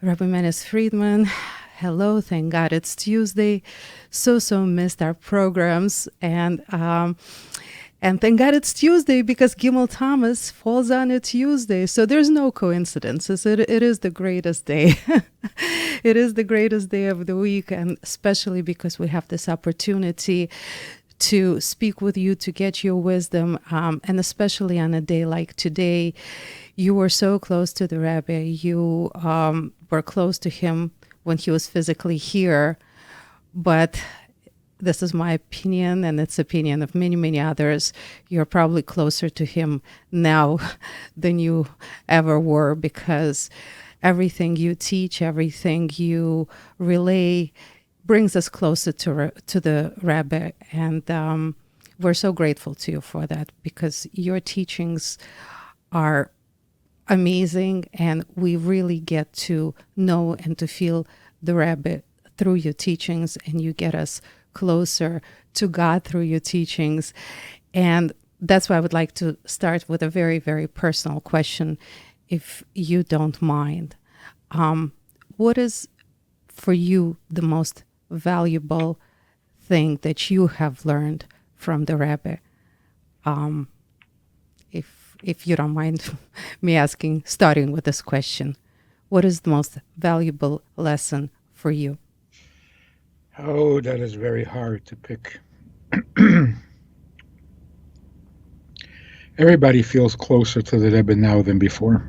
Rabbi Manis Friedman. Hello, thank God it's Tuesday. So missed our programs, and thank God it's Tuesday because Gimel Thomas falls on a Tuesday. So there's no coincidences. It is the greatest day. It is the greatest day of the week, and especially because we have this opportunity to speak with you, to get your wisdom, and especially on a day like today. You were so close to the Rebbe. You were close to him when he was physically here, but this is my opinion, and it's opinion of many others. You're probably closer to him now than you ever were, because everything you teach, everything you relay brings us closer to the Rebbe, and we're so grateful to you for that, because your teachings are amazing, and we really get to know and to feel the Rebbe through your teachings, and you get us closer to God through your teachings. And that's why I would like to start with a very personal question, if you don't mind. What is for you the most valuable thing that you have learned from the Rebbe? If you don't mind me asking, starting with this question, what is the most valuable lesson for you? Oh, that is very hard to pick. Everybody feels closer to the Rebbe now than before,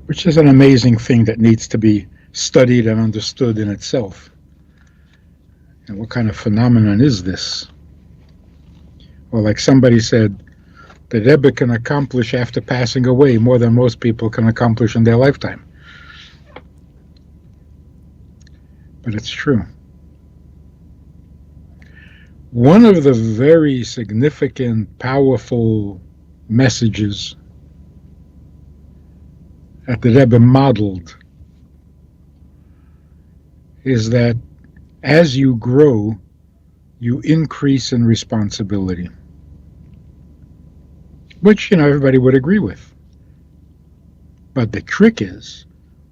which is an amazing thing that needs to be studied and understood in itself. And what kind of phenomenon is this? Well, like somebody said, the Rebbe can accomplish after passing away more than most people can accomplish in their lifetime. But it's true. One of the very significant, powerful messages that the Rebbe modeled is that as you grow, you increase in responsibility, which, everybody would agree with. But the trick is,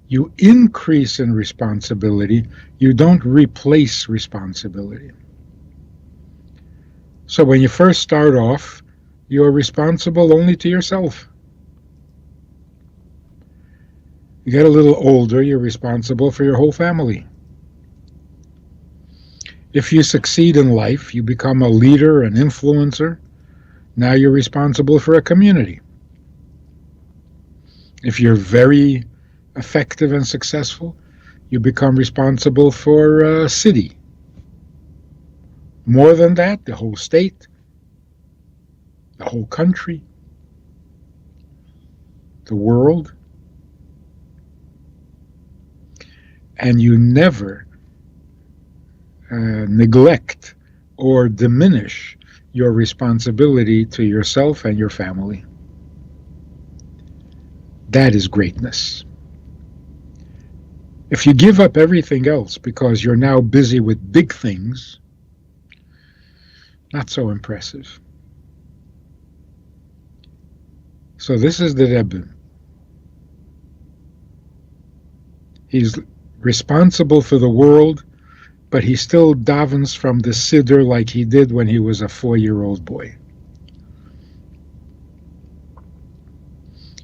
you increase in responsibility, you don't replace responsibility. So when you first start off, you're responsible only to yourself. You get a little older, you're responsible for your whole family. If you succeed in life, you become a leader, an influencer. Now you're responsible for a community. If you're very effective and successful, you become responsible for a city. More than that, the whole state, the whole country, the world. And you never neglect or diminish your responsibility to yourself and your family. That is greatness. If you give up everything else because you're now busy with big things, not so impressive. So this is the Rebbe. He's responsible for the world, but he still davens from the Siddur like he did when he was a 4-year-old boy.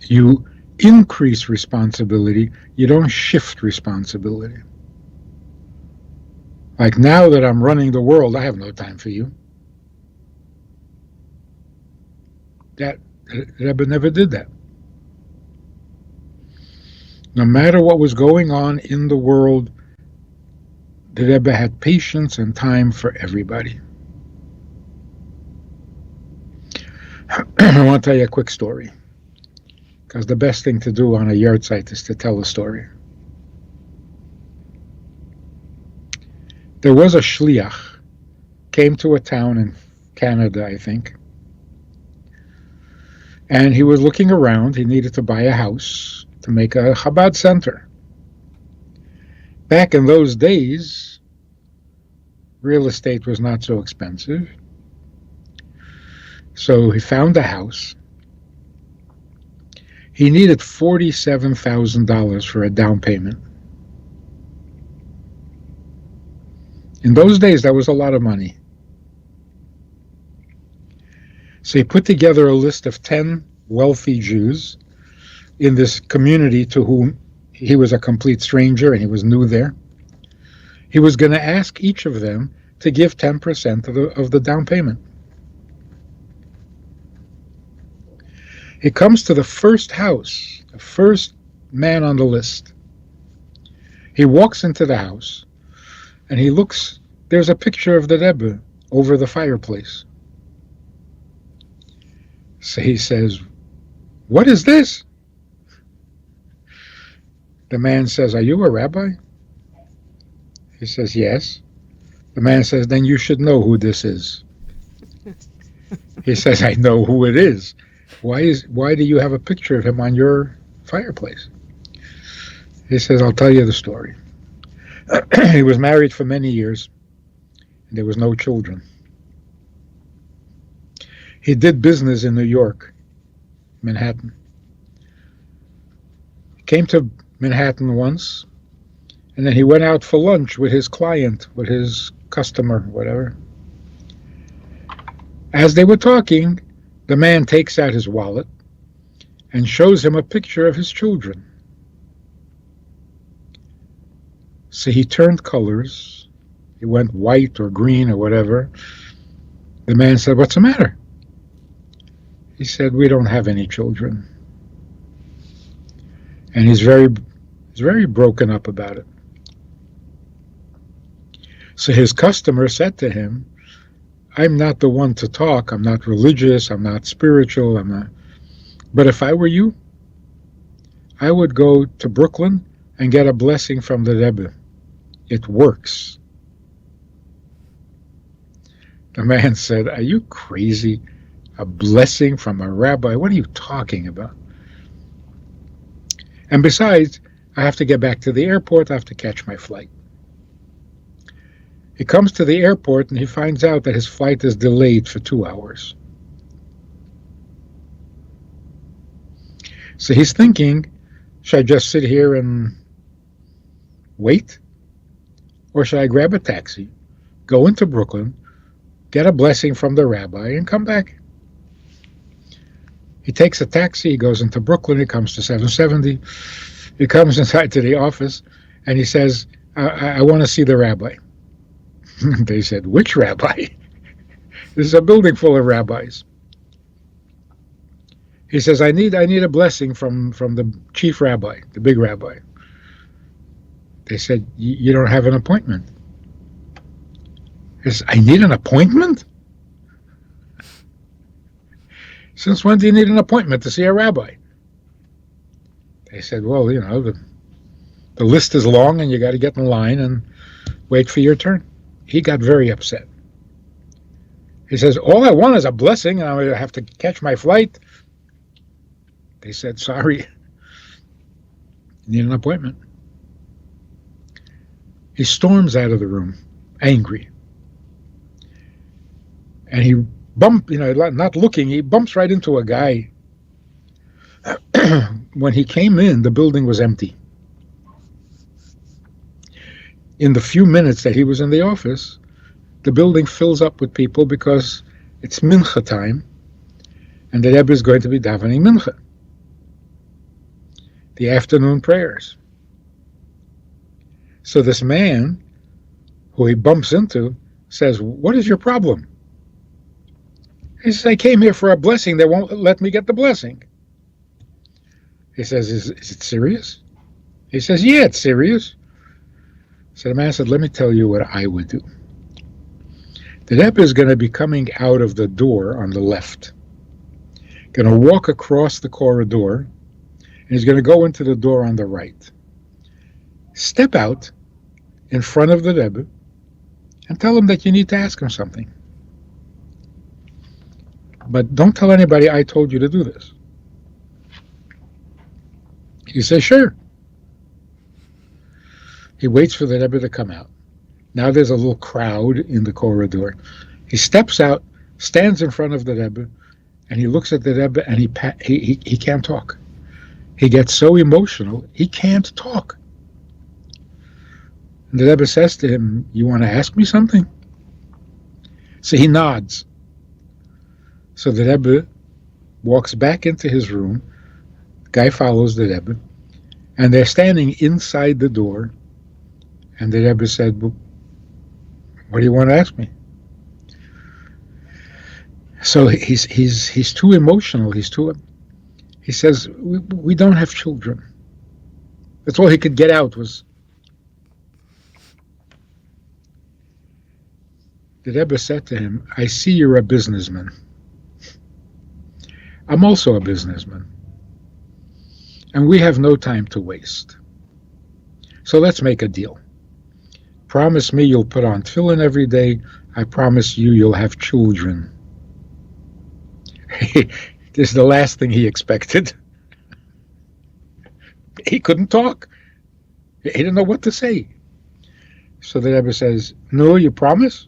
You increase responsibility, you don't shift responsibility. Like now that I'm running the world, I have no time for you. That Rebbe never did that. No matter what was going on in the world, the Rebbe had patience and time for everybody. I want to tell you a quick story, because the best thing to do on a yard site is to tell a story. There was a shliach, came to a town in Canada, I think, and he was looking around. He needed to buy a house to make a Chabad center. Back in those days, real estate was not so expensive. So he found a house. He needed $47,000 for a down payment. In those days, that was a lot of money. So he put together a list of 10 wealthy Jews in this community to whom he was a complete stranger and he was new there. He was going to ask each of them to give 10% of the down payment. He comes to the first house, the first man on the list. He walks into the house and he looks, there's a picture of the Rebbe over the fireplace. So he says, "What is this?" The man says, "Are you a rabbi?" He says, "Yes." The man says, "Then you should know who this is." He says, "I know who it is. Why do you have a picture of him on your fireplace?" He says, "I'll tell you the story." He was married for many years, and there was no children. He did business in New York, Manhattan. He came to Manhattan once, and then he went out for lunch with his client, with his customer, whatever. As they were talking, the man takes out his wallet and shows him a picture of his children. So he turned colors. He went white or green or whatever. The man said, "What's the matter?" He said, "We don't have any children." And he's very broken up about it. So his customer said to him, "I'm not the one to talk. I'm not religious. I'm not spiritual. But if I were you, I would go to Brooklyn and get a blessing from the Rebbe. It works." The man said, "Are you crazy? A blessing from a rabbi? What are you talking about? And besides, I have to get back to the airport. I have to catch my flight." He comes to the airport and he finds out that his flight is delayed for 2 hours. So he's thinking, should I just sit here and wait? Or should I grab a taxi, go into Brooklyn, get a blessing from the rabbi, and come back? He takes a taxi, he goes into Brooklyn, he comes to 770, he comes inside to the office, and he says, I want to see the rabbi. They said, "Which rabbi?" This is a building full of rabbis. He says, I need a blessing from the chief rabbi, the big rabbi. They said, "You don't have an appointment." He says, "I need an appointment? Since when do you need an appointment to see a rabbi?" They said, "Well, the list is long and you got to get in line and wait for your turn." He got very upset. He says, "All I want is a blessing and I have to catch my flight." They said, "Sorry, you need an appointment." He storms out of the room, angry. And he not looking, he bumps right into a guy. When he came in, the building was empty. In the few minutes that he was in the office, the building fills up with people because it's mincha time, and the Rebbe is going to be davening mincha, the afternoon prayers. So this man, who he bumps into, says, "What is your problem?" He says, "I came here for a blessing. They won't let me get the blessing." He says, is it serious? He says, "Yeah, it's serious." So the man said, "Let me tell you what I would do. The Rebbe is going to be coming out of the door on the left, going to walk across the corridor, and he's going to go into the door on the right. Step out in front of the Rebbe and tell him that you need to ask him something. But don't tell anybody I told you to do this." He says, "Sure." He waits for the Rebbe to come out. Now there's a little crowd in the corridor. He steps out, stands in front of the Rebbe, and he looks at the Rebbe, and he can't talk. he gets so emotional, he can't talk. And the Rebbe says to him, you want to ask me something? So he nods. So the Rebbe walks back into his room. The guy follows the Rebbe. And they're standing inside the door. And the Rebbe said, well, what do you want to ask me? So he's too emotional. He says, we don't have children. That's all he could get out was. The Rebbe said to him, I see you're a businessman. I'm also a businessman. And we have no time to waste. So let's make a deal. Promise me you'll put on tefillin every day. I promise you you'll have children. This is the last thing he expected. He couldn't talk. He didn't know what to say. So the Rebbe says, no, you promise?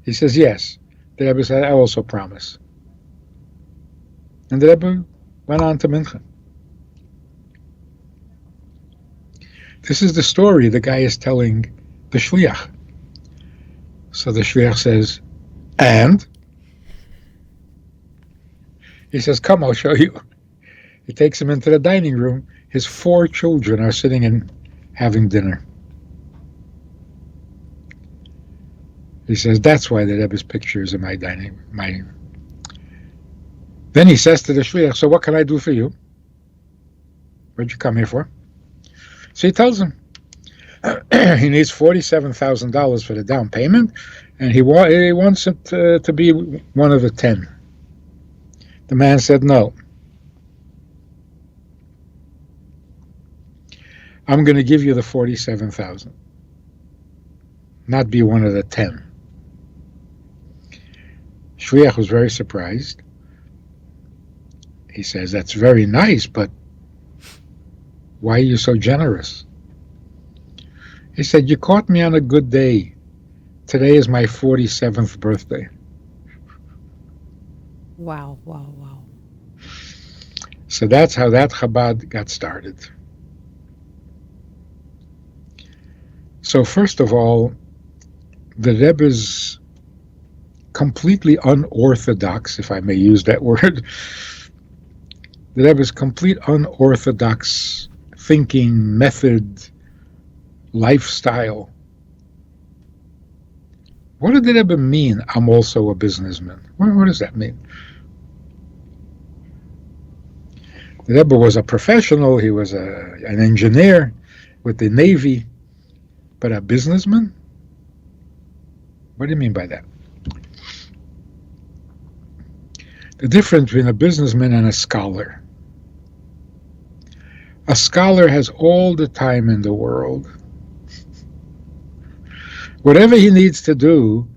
He says, yes. The Rebbe said, I also promise. And the Rebbe went on to Mincha. This is the story the guy is telling the Shliach. So the Shliach says, and? He says, come, I'll show you. He takes him into the dining room. His 4 children are sitting and having dinner. He says, that's why the Rebbe's picture is in my dining room. Then he says to the Shliach, so what can I do for you? What'd you come here for? So he tells him he needs $47,000 for the down payment, and he wants it to be one of the 10. The man said, no. I'm going to give you the $47,000, not be one of the 10. Shliach was very surprised. He says, that's very nice, but why are you so generous? He said, you caught me on a good day. Today is my 47th birthday. Wow, wow, wow. So that's how that Chabad got started. So first of all, the Rebbe's completely unorthodox, if I may use that word, the Rebbe's complete unorthodox thinking, method, lifestyle. What did the Rebbe mean, I'm also a businessman? What does that mean? The Rebbe was a professional, he was an engineer with the Navy, but a businessman? What do you mean by that? The difference between a businessman and a scholar. A scholar has all the time in the world. Whatever he needs to do,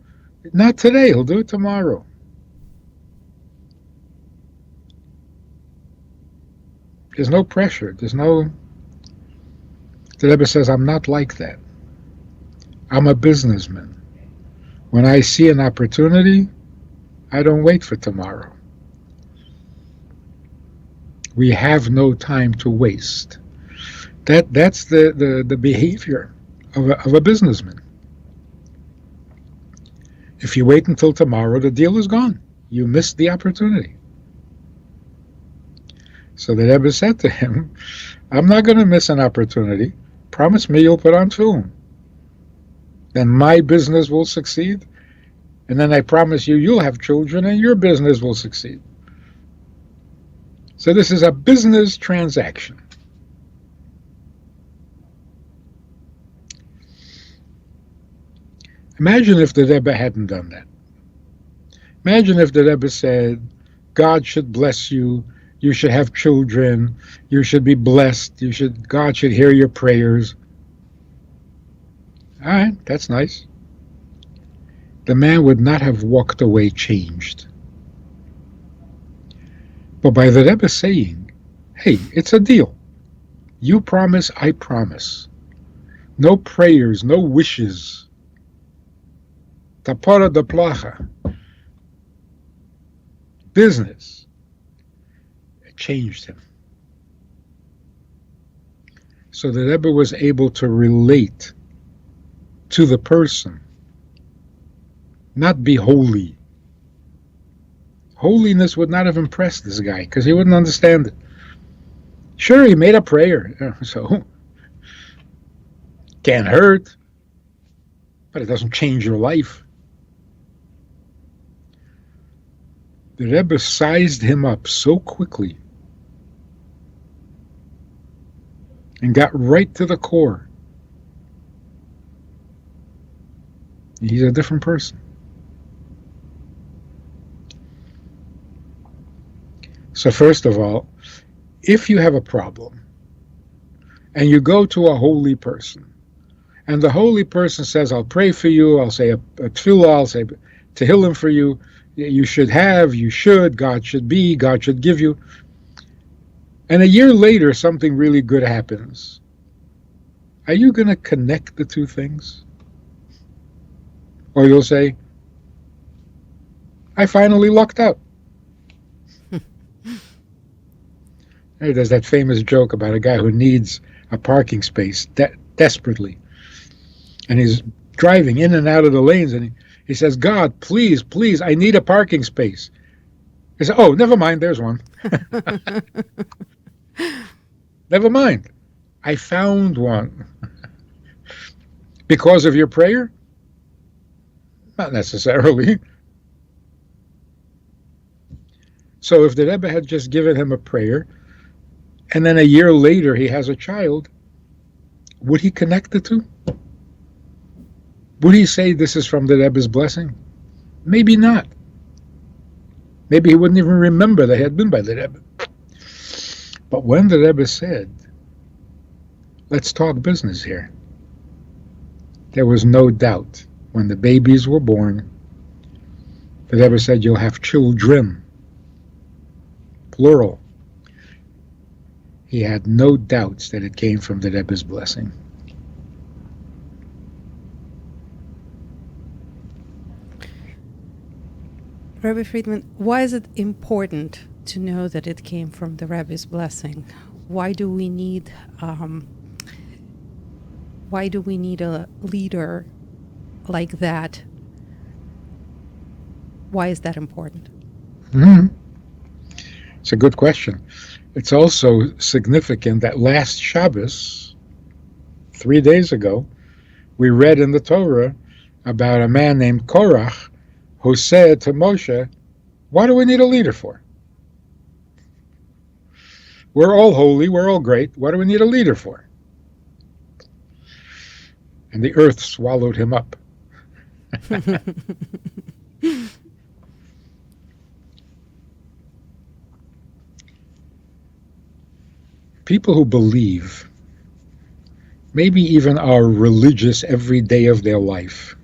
not today, he'll do it tomorrow. There's no pressure. The Rebbe says, I'm not like that. I'm a businessman. When I see an opportunity, I don't wait for tomorrow. We have no time to waste. That's the behavior of a businessman. If you wait until tomorrow, the deal is gone. You missed the opportunity. So the Rebbe said to him, I'm not going to miss an opportunity. Promise me you'll put on film. Then my business will succeed. And then I promise you, you'll have children and your business will succeed. So this is a business transaction. Imagine if the Rebbe hadn't done that. Imagine if the Rebbe said, God should bless you, you should have children, you should be blessed, God should hear your prayers. All right, that's nice. The man would not have walked away changed. But by the Rebbe saying, hey, it's a deal. You promise, I promise. No prayers, no wishes. Tapara de placha. Business. It changed him. So the Rebbe was able to relate to the person, not be holy. Holiness would not have impressed this guy because he wouldn't understand it. Sure, he made a prayer, so can't hurt, but it doesn't change your life. The Rebbe sized him up so quickly and got right to the core. He's a different person. So first of all, if you have a problem and you go to a holy person and the holy person says, I'll pray for you, I'll say a tefillah, I'll say tehillim for you, you should have, you should, God should be, God should give you. And a year later, something really good happens. Are you going to connect the two things? Or you'll say, I finally lucked out. Hey, there's that famous joke about a guy who needs a parking space desperately. And he's driving in and out of the lanes, and he says, God, please, please, I need a parking space. He says, oh, never mind, there's one. Never mind. I found one. Because of your prayer? Not necessarily. So if the Rebbe had just given him a prayer, and then a year later he has a child, would he connect the two? Would he say this is from the Rebbe's blessing? Maybe not. Maybe he wouldn't even remember that he had been by the Rebbe. But when the Rebbe said, let's talk business here, there was no doubt. When the babies were born, the Rebbe said, you'll have children, plural. He had no doubts that it came from the Rebbe's blessing. Rabbi Friedman, why is it important to know that it came from the Rebbe's blessing? Why do we need a leader like that? Why is that important? Mm-hmm. It's a good question. It's also significant that last Shabbos, 3 days ago, we read in the Torah about a man named Korach who said to Moshe, what do we need a leader for? We're all holy, we're all great, what do we need a leader for? And the earth swallowed him up. People who believe, maybe even are religious every day of their life,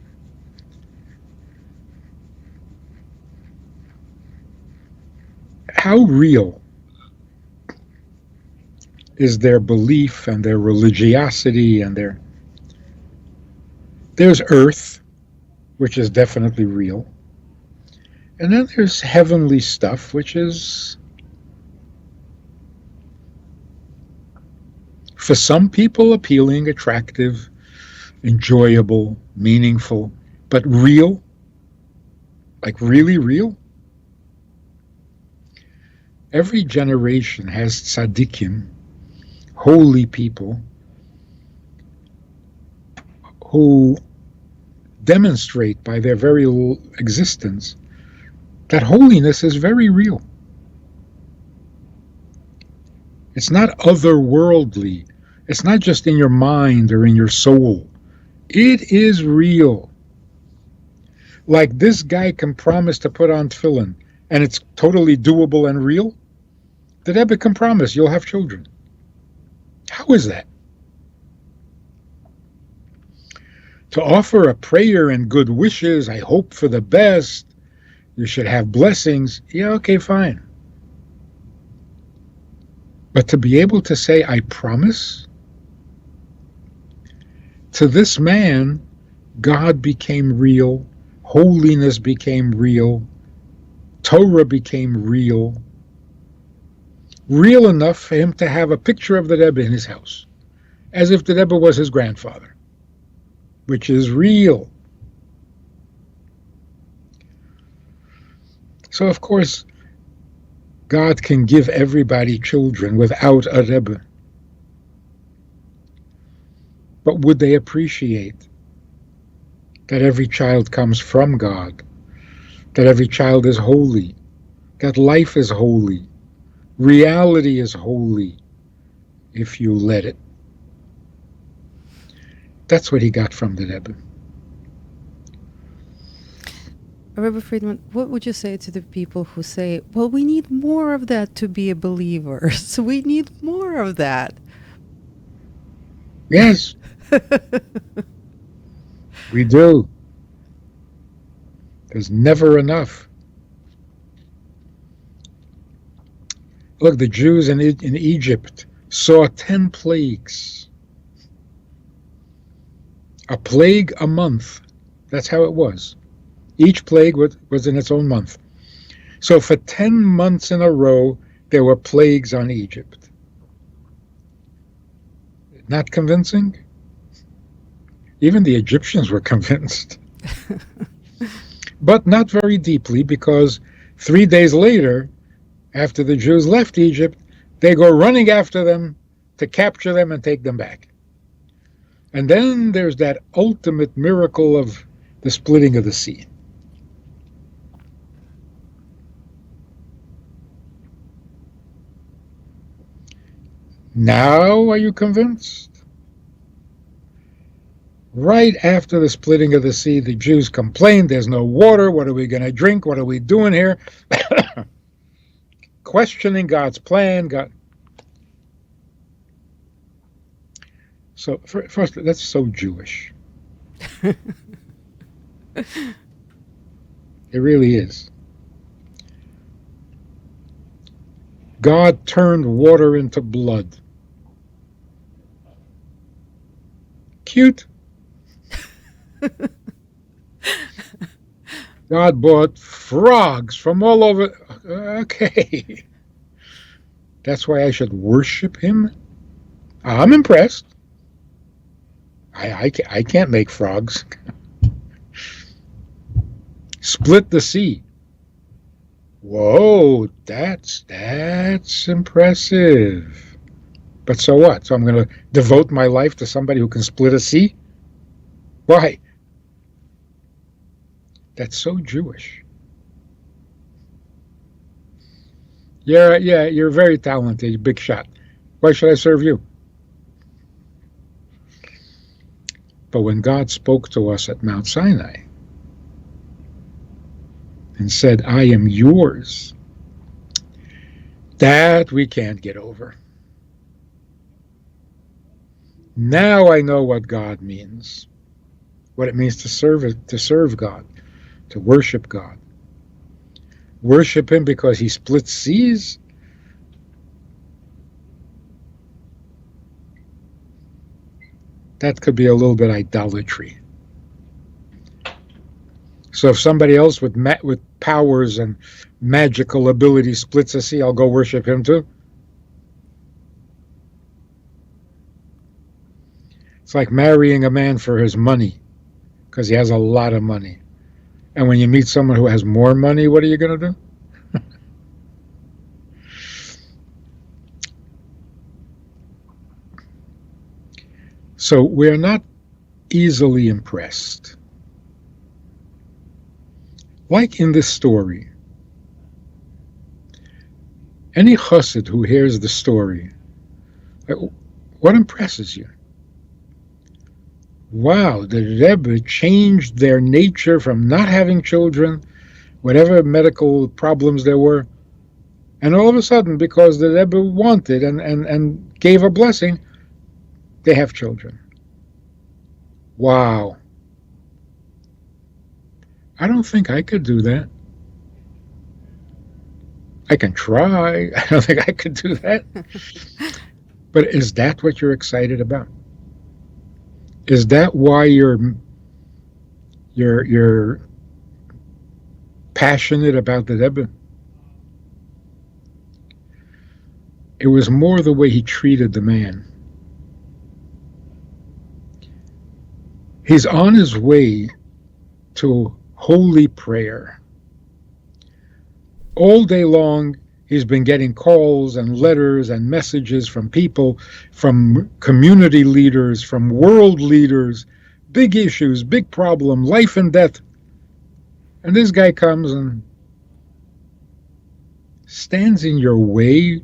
how real is their belief and their religiosity and there's earth, which is definitely real, and then there's heavenly stuff, which is for some people appealing, attractive, enjoyable, meaningful, but real, like really real. Every generation has tzaddikim, holy people, who demonstrate by their very existence that holiness is very real. It's not otherworldly. It's not just in your mind or in your soul. It is real. Like this guy can promise to put on tefillin, and it's totally doable and real. The Rebbe can promise you'll have children. How is that? To offer a prayer and good wishes, I hope for the best, you should have blessings, yeah, okay, fine. But to be able to say, I promise, to this man, God became real, holiness became real, Torah became real enough for him to have a picture of the Rebbe in his house. as if the Rebbe was his grandfather, which is real. So, of course, God can give everybody children without a Rebbe. But would they appreciate that every child comes from God, that every child is holy, that life is holy, reality is holy, if you let it? That's what he got from the Rebbe. Rabbi Friedman, what would you say to the people who say, well, we need more of that to be a believer, so we need more of that? Yes, we do. There's never enough. Look, the Jews in Egypt saw 10 plagues. A plague a month. That's how it was. Each plague was in its own month. So for 10 months in a row, there were plagues on Egypt. Not convincing? Even the Egyptians were convinced. But not very deeply, because 3 days later, after the Jews left Egypt, they go running after them to capture them and take them back. And then there's that ultimate miracle of the splitting of the sea. Now are you convinced? Right after the splitting of the sea, the Jews complained, there's no water, what are we going to drink, what are we doing here? Questioning God's plan. So first, that's so Jewish. It really is. God turned water into blood. Cute. God brought frogs from all over. Okay. That's why I should worship him? I'm impressed. I can't make frogs. Split the sea. Whoa, that's impressive. But so what? So I'm going to devote my life to somebody who can split a sea? Why? That's so Jewish. Yeah, you're very talented, big shot. Why should I serve you? But when God spoke to us at Mount Sinai and said, I am yours, that we can't get over. Now I know what God means, what it means to serve God, to worship God. Worship him because he splits seas? That could be a little bit idolatry. So if somebody else with powers and magical abilities splits a sea, I'll go worship him too? It's like marrying a man for his money, because he has a lot of money. And when you meet someone who has more money, what are you going to do? So we're not easily impressed. Like in this story, any chassid who hears the story, what impresses you? Wow, the Rebbe changed their nature from not having children, whatever medical problems there were, and all of a sudden, because the Rebbe wanted and gave a blessing, they have children. Wow. I don't think I could do that. I can try. I don't think I could do that. But is that what you're excited about? Is that why you're passionate about the Rebbe? It was more the way he treated the man. He's on his way to holy prayer. All day long, he's been getting calls and letters and messages from people, from community leaders, from world leaders, big issues, big problem, life and death. And this guy comes and stands in your way,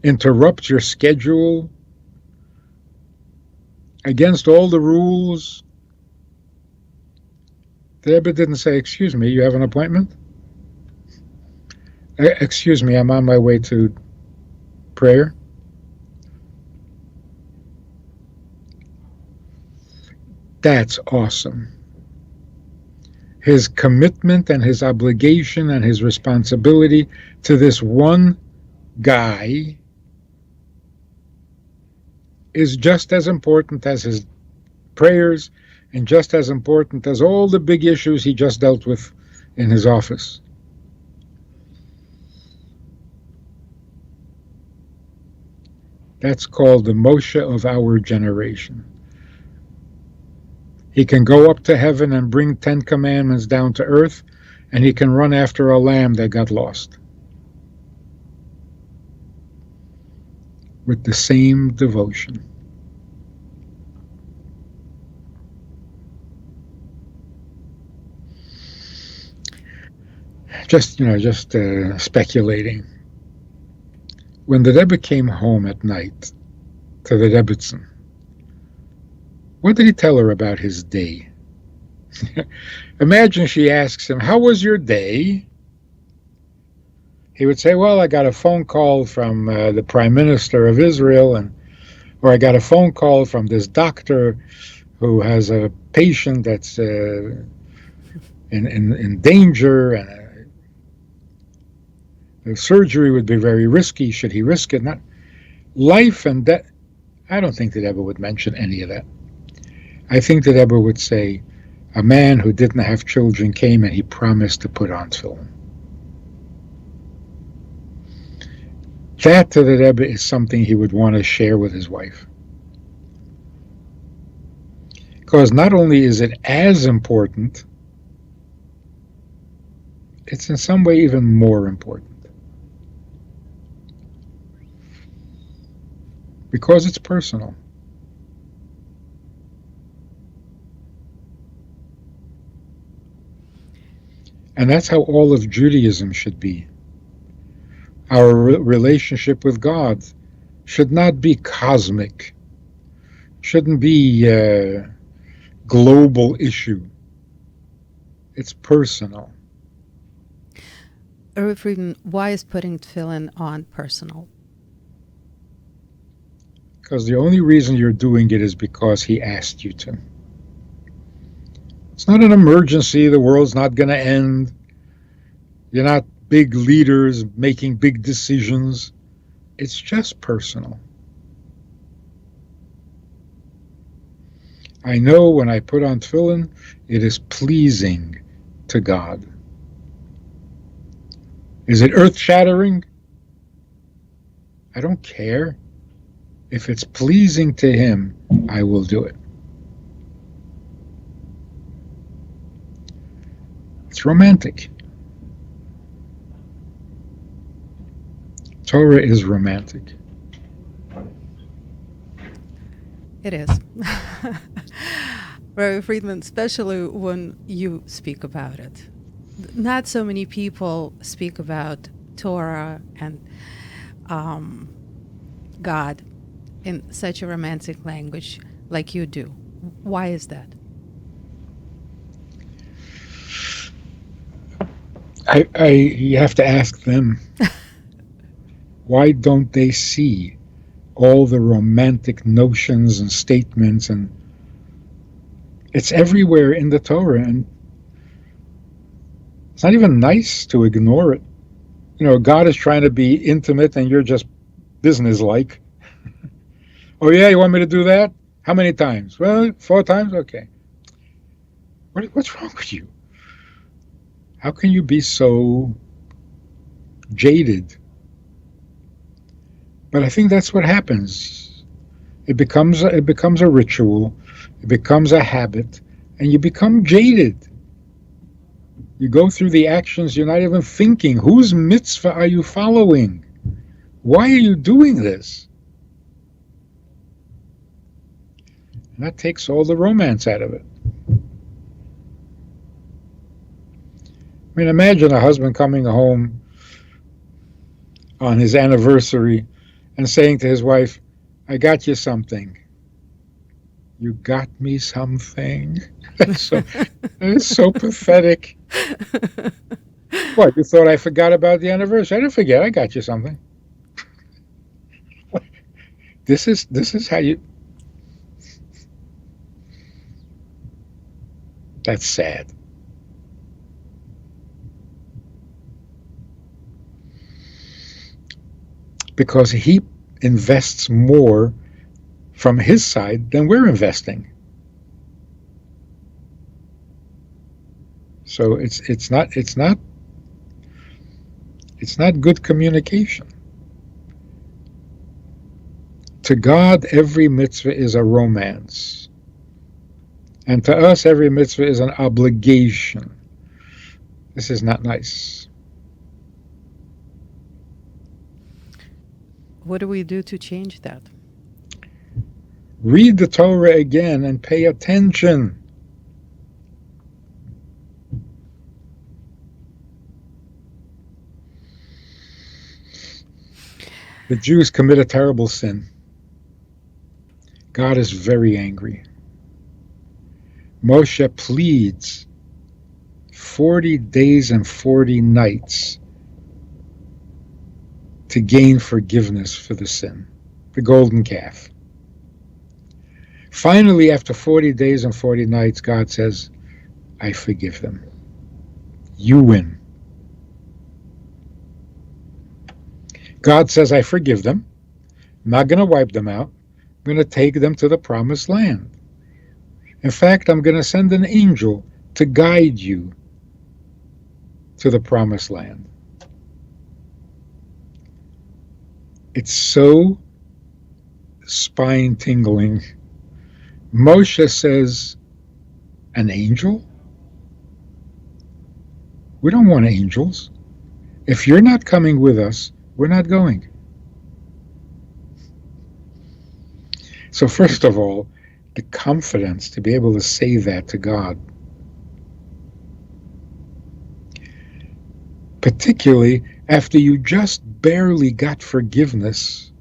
interrupts your schedule, against all the rules. The Rebbe didn't say, "Excuse me, you have an appointment?" "Excuse me, I'm on my way to prayer." That's awesome. His commitment and his obligation and his responsibility to this one guy is just as important as his prayers and just as important as all the big issues he just dealt with in his office. That's called the Moshe of our generation. He can go up to heaven and bring 10 commandments down to earth, and he can run after a lamb that got lost with the same devotion. Just speculating. When the Rebbe came home at night to the Rebbitzin, what did he tell her about his day? Imagine she asks him, "How was your day?" He would say, "Well, I got a phone call from the Prime Minister of Israel, or I got a phone call from this doctor who has a patient that's in danger, and the surgery would be very risky. Should he risk it? Not life and death." I don't think that Rebbe would mention any of that. I think that Rebbe would say, a man who didn't have children came and he promised to put on tefillin. That to the Rebbe is something he would want to share with his wife. Because not only is it as important, it's in some way even more important. Because it's personal. And that's how all of Judaism should be. Our relationship with God should not be cosmic, shouldn't be a global issue. It's personal. Rabbi Friedman, why is putting tefillin on personal? Because the only reason you're doing it is because he asked you to. It's not an emergency. The world's not going to end. You're not big leaders making big decisions. It's just personal. I know when I put on tefillin, it is pleasing to God. Is it earth-shattering? I don't care. If it's pleasing to him, I will do it. It's romantic. Torah is romantic. It is. Rabbi Friedman, especially when you speak about it. Not so many people speak about Torah and God in such a romantic language like you do. Why is that? You have to ask them. Why don't they see all the romantic notions and statements, and it's everywhere in the Torah, and it's not even nice to ignore it. God is trying to be intimate and you're just business-like. Oh yeah, you want me to do that? How many times? Well, 4 times? Okay. What's wrong with you? How can you be so jaded? But I think that's what happens. It becomes a ritual. It becomes a habit, and you become jaded. You go through the actions, you're not even thinking, whose mitzvah are you following? Why are you doing this? And that takes all the romance out of it. I mean, imagine a husband coming home on his anniversary and saying to his wife, I got you something. You got me something? It's so pathetic. What, you thought I forgot about the anniversary? I didn't forget. I got you something. This is how you... That's sad. Because he invests more from his side than we're investing. So it's not good communication. To God, every mitzvah is a romance. And to us, every mitzvah is an obligation. This is not nice. What do we do to change that? Read the Torah again and pay attention. The Jews commit a terrible sin. God is very angry. Moshe pleads 40 days and 40 nights to gain forgiveness for the sin, the golden calf. Finally, after 40 days and 40 nights, God says, I forgive them. You win. God says, I forgive them. I'm not going to wipe them out. I'm going to take them to the promised land. In fact, I'm going to send an angel to guide you to the promised land. It's so spine-tingling. Moshe says, an angel? We don't want angels. If you're not coming with us, we're not going. So first of all, the confidence to be able to say that to God. Particularly after you just barely got forgiveness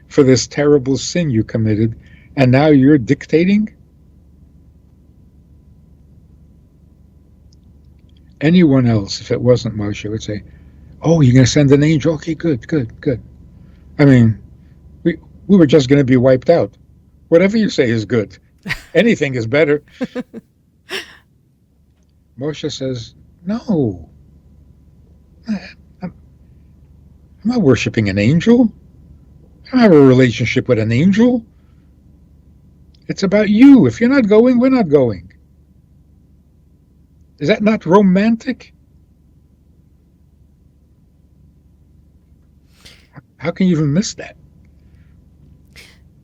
for this terrible sin you committed, and now you're dictating? Anyone else, if it wasn't Moshe, would say, oh, you're going to send an angel? Okay, good. I mean, we were just going to be wiped out. Whatever you say is good. Anything is better. Moshe says, no. I'm not worshiping an angel. I don't have a relationship with an angel. It's about you. If you're not going, we're not going. Is that not romantic? How can you even miss that?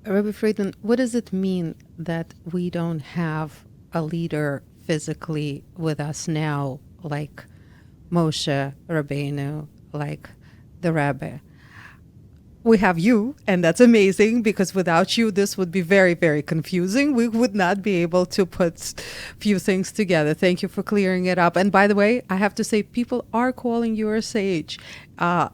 Rabbi Friedman, what does it mean that we don't have a leader physically with us now, like Moshe Rabbeinu, like the Rebbe? We have you, and that's amazing, because without you, this would be very, very confusing. We would not be able to put few things together. Thank you for clearing it up. And by the way, I have to say, people are calling you a sage.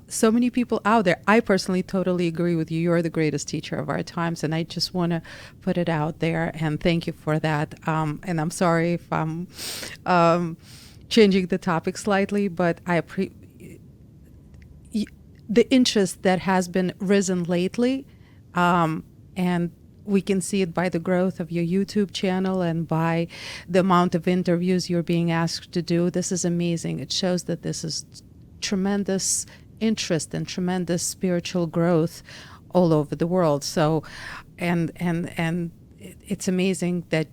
So many people out there. I personally totally agree with you. You're the greatest teacher of our times, and I just want to put it out there, and thank you for that. And I'm sorry if I'm changing the topic slightly, but I appreciate the interest that has been risen lately, and we can see it by the growth of your YouTube channel and by the amount of interviews you're being asked to do. This is amazing. It shows that this is tremendous interest and tremendous spiritual growth all over the world. So, and it's amazing that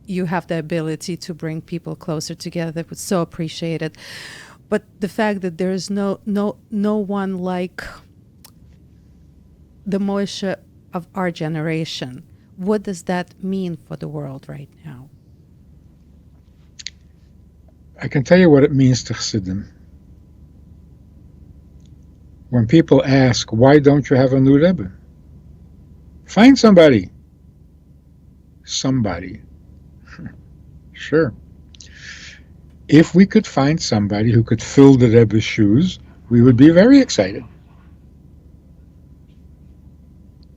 you have the ability to bring people closer together. It's so appreciated. But the fact that there is no one like the Moshe of our generation, what does that mean for the world right now? I can tell you what it means to Chassidim. When people ask, why don't you have a new Rebbe? Find somebody. Somebody. Sure. If we could find somebody who could fill the Rebbe's shoes, we would be very excited.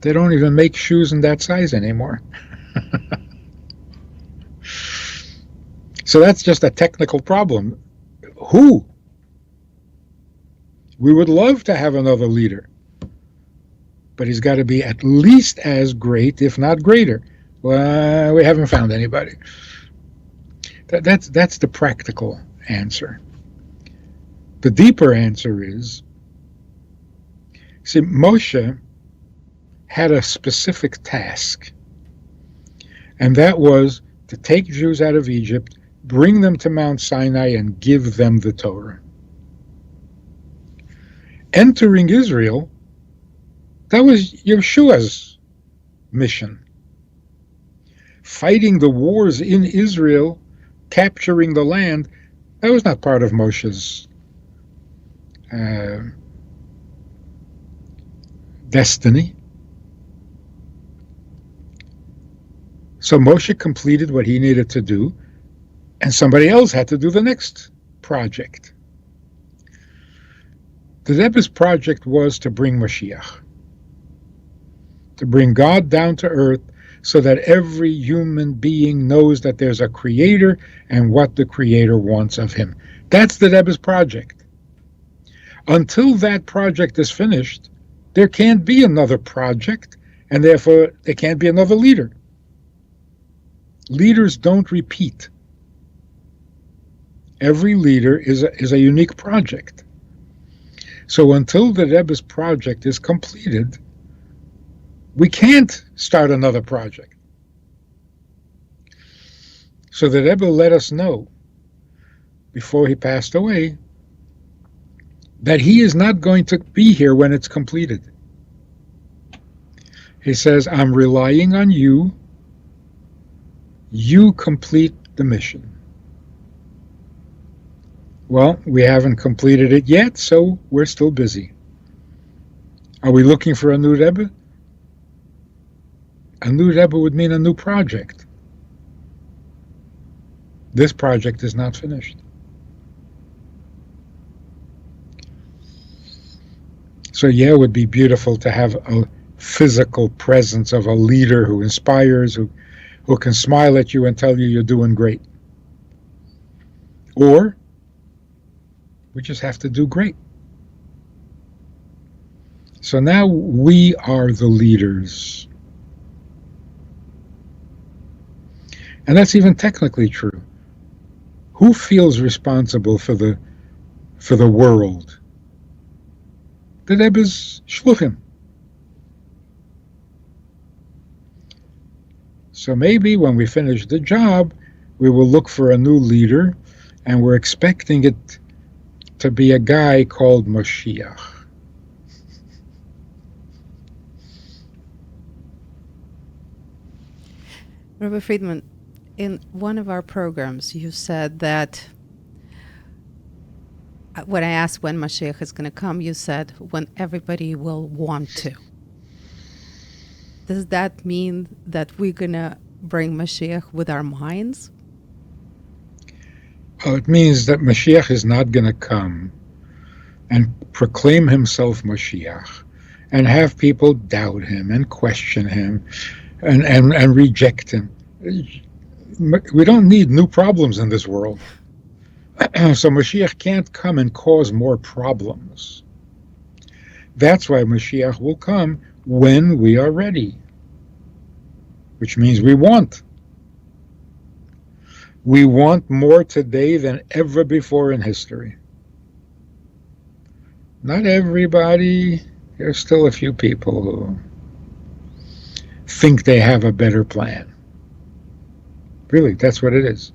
They don't even make shoes in that size anymore. So that's just a technical problem. Who? We would love to have another leader, but he's got to be at least as great, if not greater. Well, we haven't found anybody. That's the practical answer. The deeper answer is, see, Moshe had a specific task, and that was to take Jews out of Egypt, bring them to Mount Sinai, and give them the Torah. Entering Israel, that was Yeshua's mission. Fighting the wars in Israel, capturing the land, that was not part of Moshe's destiny. So Moshe completed what he needed to do, and somebody else had to do the next project. The Rebbe's project was to bring Mashiach, to bring God down to earth so that every human being knows that there's a creator and what the creator wants of him. That's the Rebbe's project. Until that project is finished, there can't be another project, and therefore there can't be another leader. Leaders don't repeat. Every leader is a unique project. So until the Rebbe's project is completed, we can't start another project. So the Rebbe let us know, before he passed away, that he is not going to be here when it's completed. He says, I'm relying on you. You complete the mission. Well, we haven't completed it yet, so we're still busy. Are we looking for a new Rebbe? A new Rebbe would mean a new project. This project is not finished. So yeah, it would be beautiful to have a physical presence of a leader who inspires, who can smile at you and tell you you're doing great. Or we just have to do great. So now we are the leaders. And that's even technically true. Who feels responsible for the world? The Rebbe's shluchim. So maybe when we finish the job, we will look for a new leader, and we're expecting it to be a guy called Mashiach. Rabbi Friedman, in one of our programs, you said that when I asked when Mashiach is going to come, you said when everybody will want to. Does that mean that we're going to bring Mashiach with our minds? Oh, it means that Mashiach is not going to come and proclaim himself Mashiach and have people doubt him and question him and reject him. We don't need new problems in this world. So Mashiach can't come and cause more problems. That's why Mashiach will come when we are ready, which means we want. We want more today than ever before in history. Not everybody. There's still a few people who think they have a better plan. Really, that's what it is.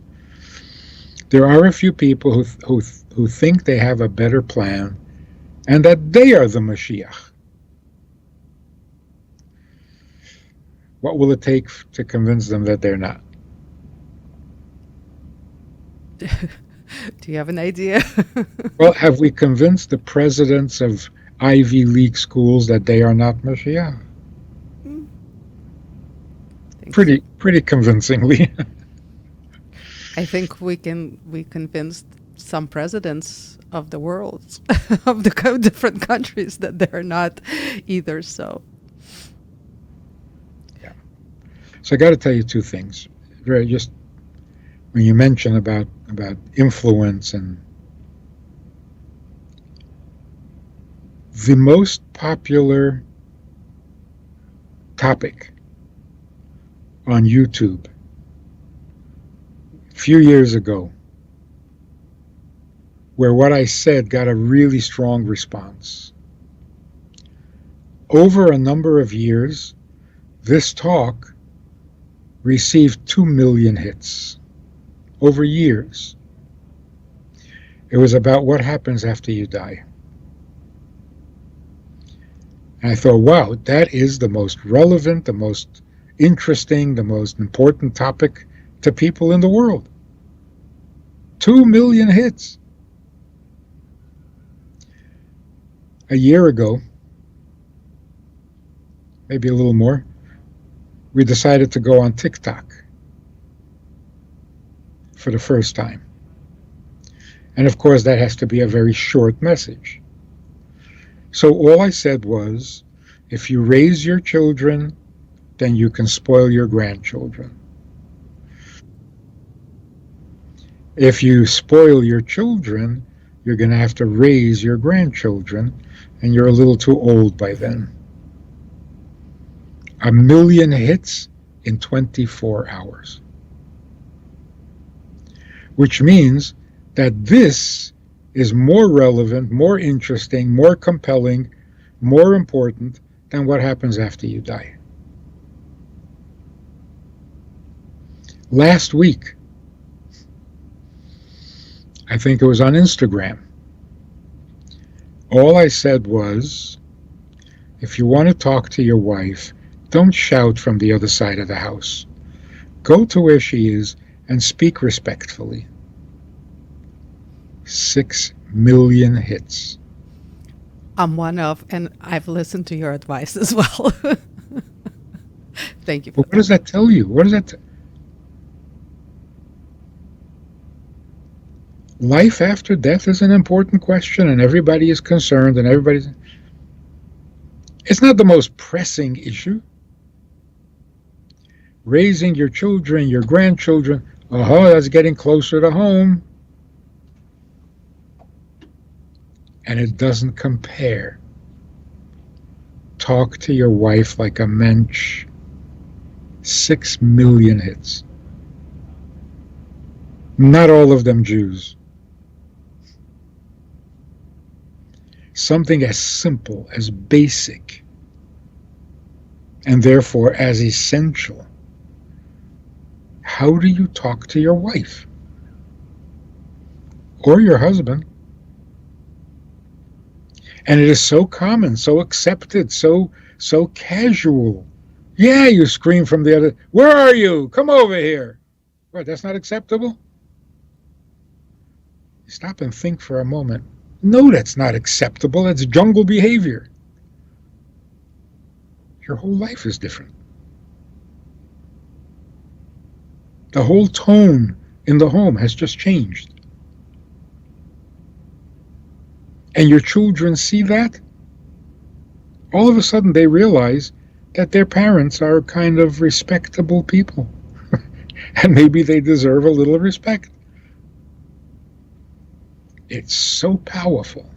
There are a few people who think they have a better plan and that they are the Mashiach. What will it take to convince them that they're not? Do you have an idea? Well, have we convinced the presidents of Ivy League schools that they are not Mashiach? Hmm, think so. Pretty convincingly. I think we convinced some presidents of the world, of the different countries, that they're not either. So Yeah. So I got to tell you two things. Just when you mention about influence, and the most popular topic on YouTube a few years ago, where what I said got a really strong response. Over a number of years, this talk received 2 million hits. Over years. It was about what happens after you die. And I thought, wow, that is the most relevant, the most interesting, the most important topic to people in the world. 2 million hits. A year ago, maybe a little more, we decided to go on TikTok for the first time. And of course, that has to be a very short message. So all I said was, if you raise your children, then you can spoil your grandchildren. If you spoil your children, you're going to have to raise your grandchildren, and you're a little too old by then. 1 million hits in 24 hours. Which means that this is more relevant, more interesting, more compelling, more important than what happens after you die. Last week, I think it was on Instagram, all I said was, if you want to talk to your wife, don't shout from the other side of the house. Go to where she is and speak respectfully. 6 million hits. I'm one of, and I've listened to your advice as well. Thank you for But what does that tell you? What does that life after death is an important question, and everybody is concerned, and everybody's. It's not the most pressing issue. Raising your children, your grandchildren, that's getting closer to home. And it doesn't compare. Talk to your wife like a mensch. 6 million hits. Not all of them Jews. Something as simple, as basic, and therefore as essential. How do you talk to your wife? Or your husband? And it is so common, so accepted, so casual. Yeah, you scream from the other, where are you? Come over here. What, that's not acceptable? Stop and think for a moment. No, that's not acceptable. That's jungle behavior. Your whole life is different. The whole tone in the home has just changed. And your children see that, all of a sudden they realize that their parents are kind of respectable people. And maybe they deserve a little respect. It's so powerful.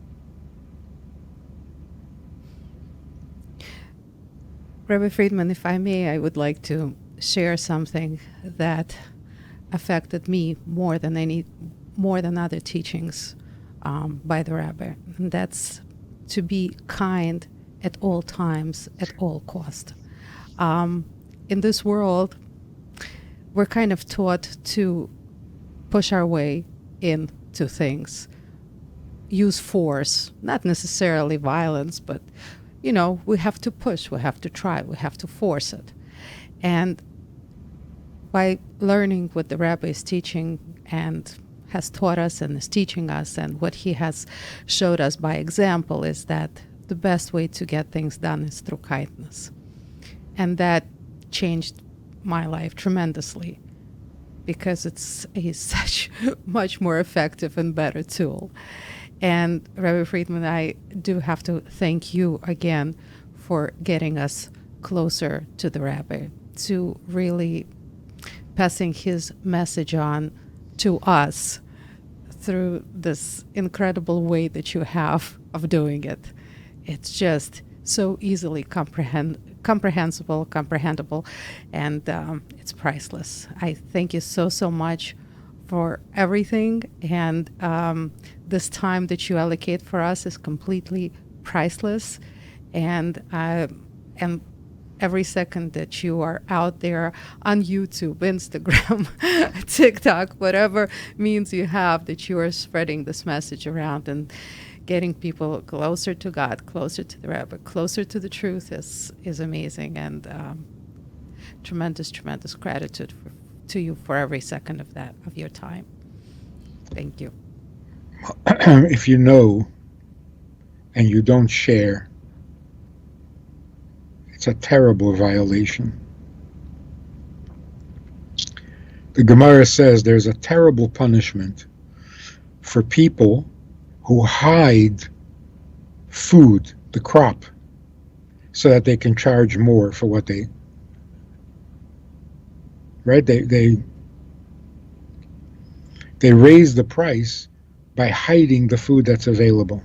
Rabbi Friedman, if I may, I would like to share something that affected me more than other teachings by the Rebbe. And that's to be kind at all times, at all cost. In this world, we're kind of taught to push our way into things, use force, not necessarily violence, but, we have to push, we have to try, we have to force it. And by learning what the Rebbe is teaching and has taught us and is teaching us, and what he has showed us by example, is that the best way to get things done is through kindness. And that changed my life tremendously, because it's a such much more effective and better tool. And Rabbi Friedman, I do have to thank you again for getting us closer to the Rabbi, to really passing his message on to us through this incredible way that you have of doing it. It's just so easily comprehensible, comprehensible, and it's priceless. I thank you so, so much for everything, and this time that you allocate for us is completely priceless, and every second that you are out there on YouTube, Instagram, TikTok, whatever means you have, that you are spreading this message around and getting people closer to God, closer to the Rebbe, closer to the truth is amazing, and tremendous, tremendous gratitude to you for every second of your time. Thank you. If you know and you don't share, it's a terrible violation. The Gemara says there's a terrible punishment for people who hide food, the crop, so that they can charge more for what they, right? They raise the price by hiding the food that's available.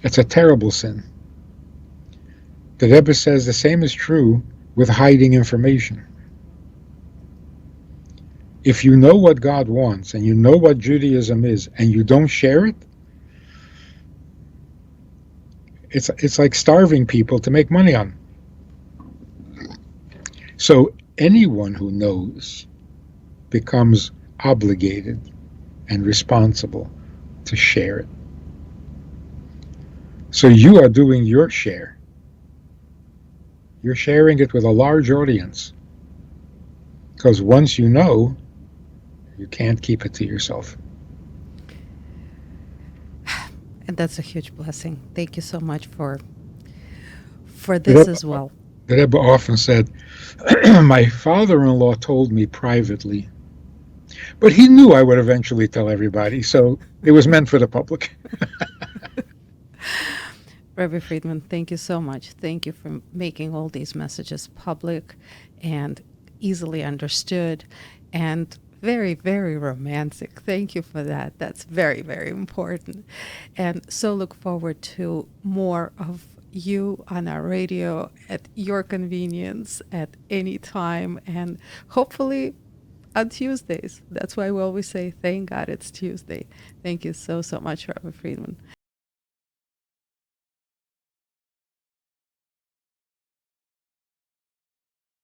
It's a terrible sin. The Rebbe says the same is true with hiding information. If you know what God wants and you know what Judaism is and you don't share it, it's like starving people to make money on. So anyone who knows becomes obligated and responsible to share it. So you are doing your share. You're sharing it with a large audience, because once you know, you can't keep it to yourself. And that's a huge blessing. Thank you so much for this as well. The Rebbe often said, my father-in-law told me privately, but he knew I would eventually tell everybody, so it was meant for the public. Rabbi Friedman, thank you so much. Thank you for making all these messages public and easily understood and very, very romantic. Thank you for that. That's very, very important. And so look forward to more of you on our radio at your convenience at any time, and hopefully on Tuesdays. That's why we always say, thank God it's Tuesday. Thank you so, so much, Rabbi Friedman.